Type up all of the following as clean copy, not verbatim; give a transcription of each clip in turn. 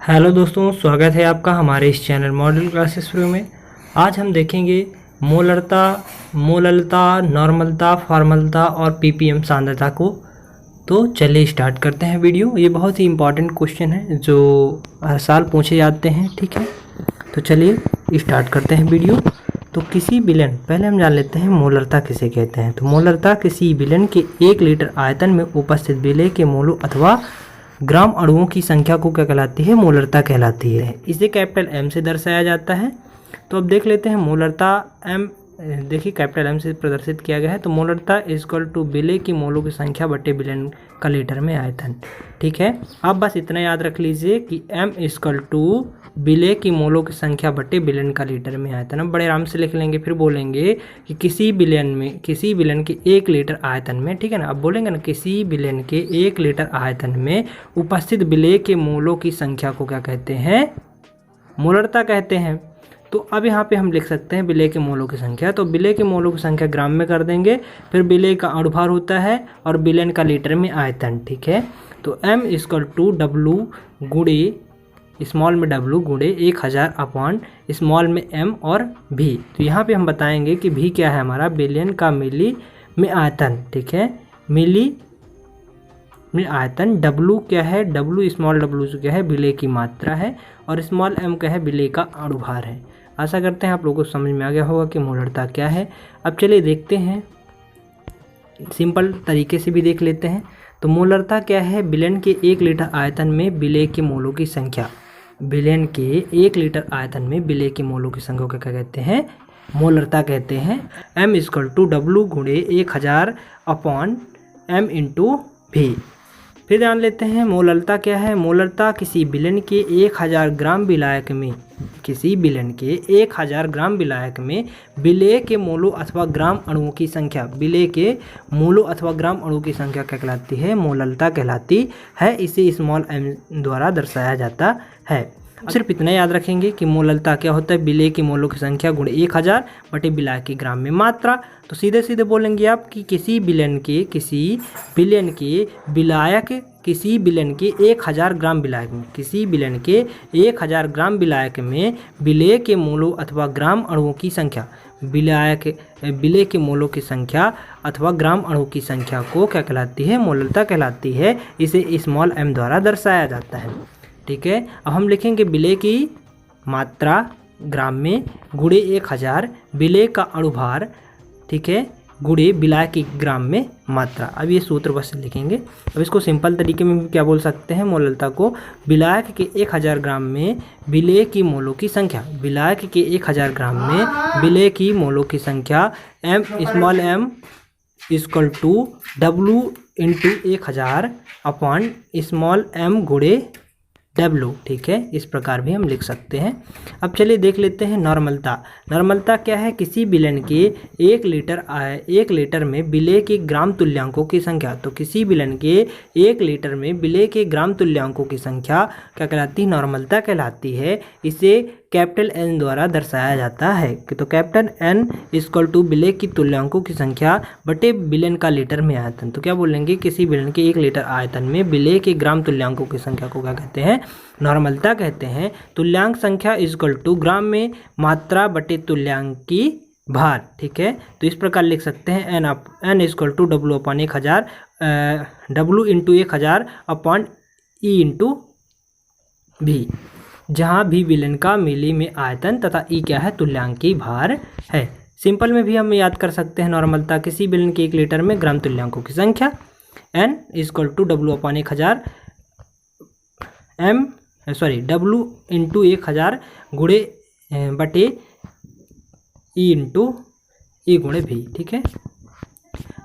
Hello दोस्तों, स्वागत है आपका हमारे इस चैनल मॉडल क्लासेस प्रो में। आज हम देखेंगे मोलरता, मोललता, नॉर्मलता, फॉर्मलता और पीपीएम सांद्रता को। तो चलिए स्टार्ट करते हैं वीडियो। ये बहुत ही इम्पॉर्टेंट क्वेश्चन है जो हर साल पूछे जाते हैं, ठीक है। तो चलिए स्टार्ट करते हैं वीडियो। तो किसी विलयन, पहले हम जान लेते हैं मोलरता किसे कहते हैं। तो मोलरता किसी विलयन के 1 लीटर आयतन में उपस्थित विलय के मोलों अथवा ग्राम अणुओं की संख्या को क्या कहलाती है? मोलरता कहलाती है। इसे कैपिटल एम से दर्शाया जाता है। तो अब देख लेते हैं मोलरता एम, देखिए कैपिटल एम से प्रदर्शित किया गया है। तो मोलरता इक्वल टू विलय की मोलों की संख्या बटे विलयन का लीटर में आयतन, ठीक है। अब बस इतना याद रख लीजिए कि एम इक्वल टू विलय की मोलों की संख्या बटे विलयन का लीटर में आयतन। अब बड़े आराम से लिख लेंगे, फिर बोलेंगे कि किसी विलयन के 1 लीटर आयतन में, ठीक है ना। अब बोलेंगे ना किसी विलयन के 1 लीटर आयतन में उपस्थित विलय के मोलों की संख्या को क्या कहते हैं? मोलरता कहते हैं। तो अब यहाँ पे हम लिख सकते हैं विलय के मोलों की संख्या। तो विलय के मोलों की संख्या ग्राम में कर देंगे, फिर विलय का अणुभार होता है और विलयन का लीटर में आयतन, ठीक है। तो m इक्वल टू डब्लू गुणे स्मॉल में w गुणे 1000 अपॉन स्मॉल में m और v। तो यहाँ पे हम बताएंगे कि v क्या है हमारा? विलयन का मिली में आयतन, ठीक है। मिली में आयतन। w क्या है? w स्मॉल w क्या है? विलय की मात्रा है। और स्मॉल m क्या है? विलय का अणुभार है। आशा करते हैं आप लोगों को समझ में आ गया होगा कि मोलरता क्या है। अब चलिए देखते हैं, सिंपल तरीके से भी देख लेते हैं। तो मोलरता क्या है? विलयन के 1 लीटर आयतन में विलय के मोलों की संख्या। विलयन के 1 लीटर आयतन में विलय के मोलों की संख्या को क्या कहते हैं? मोलरता कहते हैं। m इक्वल टू डब्लू गुणे 1000 अपॉन m इंटू v। फिर जान लेते हैं मोलरता क्या है। मोलरता किसी विलयन के 1000 ग्राम विलायक में, किसी विलयन के 1000 ग्राम विलायक में विलय के मोलों अथवा ग्राम अणुओं की संख्या, विलय के मोलों अथवा ग्राम अणुओं की संख्या क्या कहलाती है? मोलरता कहलाती है। इसे स्मॉल m द्वारा दर्शाया जाता है। सिर्फ इतना याद रखेंगे कि मोलरता क्या होता है? विलय की मोलों की संख्या गुणे 1000 बटे विलायक की ग्राम में मात्रा। तो सीधे सीधे बोलेंगे आप कि किसी विलयन के 1000 ग्राम विलायक में, किसी विलयन के 1000 ग्राम विलायक में विलय के मोलों अथवा ग्राम अणुओं की संख्या, विलय के मोलों की संख्या अथवा ग्राम अणु की संख्या को क्या कहलाती है? मोलरता कहलाती है। इसे स्मॉल m द्वारा दर्शाया जाता है, ठीक है। अब हम लिखेंगे विलय की मात्रा ग्राम में गुणे 1000 विलय का अणुभार, ठीक है, गुणे विलायक की ग्राम में मात्रा। अब ये सूत्र बस लिखेंगे। अब इसको सिंपल तरीके में क्या बोल सकते हैं? मोलरता को विलायक के 1000 ग्राम में विलय की मोलों की संख्या, विलायक के 1000 ग्राम में विलय की मोलों की संख्या m small m equal to w into 1000 upon small m गुणे w, ठीक है। इस प्रकार भी हम लिख सकते हैं। अब चलिए देख लेते हैं नॉर्मलता। नॉर्मलता क्या है? किसी विलयन के 1 लीटर में विलय के ग्राम तुल्यांकों की संख्या। तो किसी विलयन के 1 लीटर में विलय के ग्राम तुल्यांकों की संख्या क्या कहलाती है? नॉर्मलता कहलाती है। इसे कैपिटल N द्वारा दर्शाया जाता है। तो कैपिटल N इक्वल टू विलय की तुल्यांकों की संख्या बटे विलयन का लीटर में आयतन। तो क्या बोलेंगे? किसी विलयन के 1 लीटर आयतन में विलय के ग्राम तुल्यांकों की संख्या को क्या कहते हैं? नॉर्मलता कहते हैं। तुल्यांक संख्या इक्वल टू ग्राम में मात्रा बटे तुल्यांक की भार, ठीक है। तो इस प्रकार लिख सकते हैं n equal to W upon 1000, W into 1000 upon E into भी, जहाँ भी विलयन का मिली में आयतन तथा ई क्या है? तुल्यांक की भार है। सिंपल में भी हम याद कर सकते हैं नॉर्मलता किसी विलयन के 1 लीटर में ग्राम तुल्यांकों की संख्या n equal to W upon 1000 W into 1000 गुणे बटे ई इंटू ई गुणे भी, ठीक है।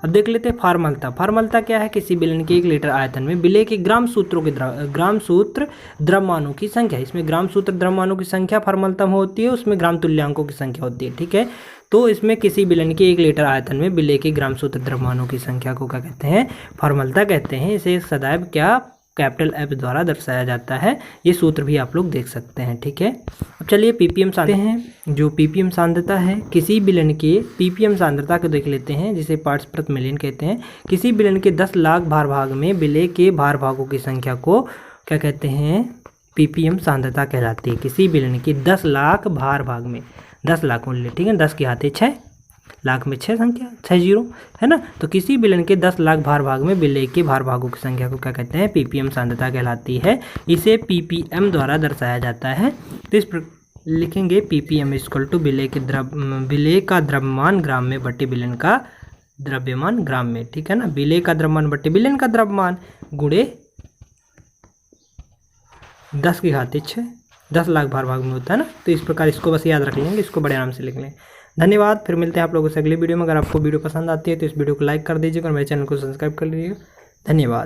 अब देख लेते हैं फॉर्मलता। फॉर्मलता क्या है? किसी विलयन के 1 लीटर आयतन में विलय के ग्राम सूत्र द्रव्यमानों की संख्या। इसमें ग्राम सूत्र द्रव्यमानों की संख्या फॉर्मलता में होती है, उसमें ग्राम तुल्यांकों की संख्या होती है, ठीक है। तो इसमें किसी विलयन के 1 लीटर आयतन में विलय के ग्राम सूत्र द्रव्यमानों की संख्या को क्या कहते हैं? फॉर्मलता कहते हैं। इसे सदैव क्या? कैपिटल F द्वारा दर्शाया जाता है। ये सूत्र भी आप लोग देख सकते हैं, ठीक है। अब चलिए पीपीएम सांद्रता हैं। जो पीपीएम सांद्रता है, किसी विलयन के पीपीएम सांद्रता को देख लेते हैं, जिसे पार्ट्स प्रति मिलियन कहते हैं। किसी विलयन के 10 लाख भार भाग में विलय के भार भागों की संख्या को क्या कहते हैं? ppm सांद्रता कहलाती है। किसी विलयन की 10 लाख भार भाग में 10 लाख मूल्य, ठीक है, 10 के हाथे 6 लाख में 6 संख्या 6 जीरो है ना। तो किसी विलयन के 10 लाख भार भाग में विलय के भार भागों की संख्या को क्या कहते हैं? ppm सांद्रता कहलाती है। इसे ppm द्वारा दर्शाया जाता है। तो इस लिखेंगे ppm इक्वल टू विलय का द्रव्यमान ग्राम में बटे विलयन का द्रव्यमान ग्राम में, ठीक है ना। विलय का द्रव्यमान बटे विलयन का द्रव्यमान गुणे 10 के घाते 6, 10 लाख भार भाग में होता है ना। तो इस प्रकार इसको बस याद रख लेंगे, इसको बड़े आराम से लिख लें। धन्यवाद। फिर मिलते हैं आप लोगों से अगली वीडियो में। अगर आपको वीडियो पसंद आती है तो इस वीडियो को लाइक कर दीजिएगा और मेरे चैनल को सब्सक्राइब कर लीजिएगा। धन्यवाद।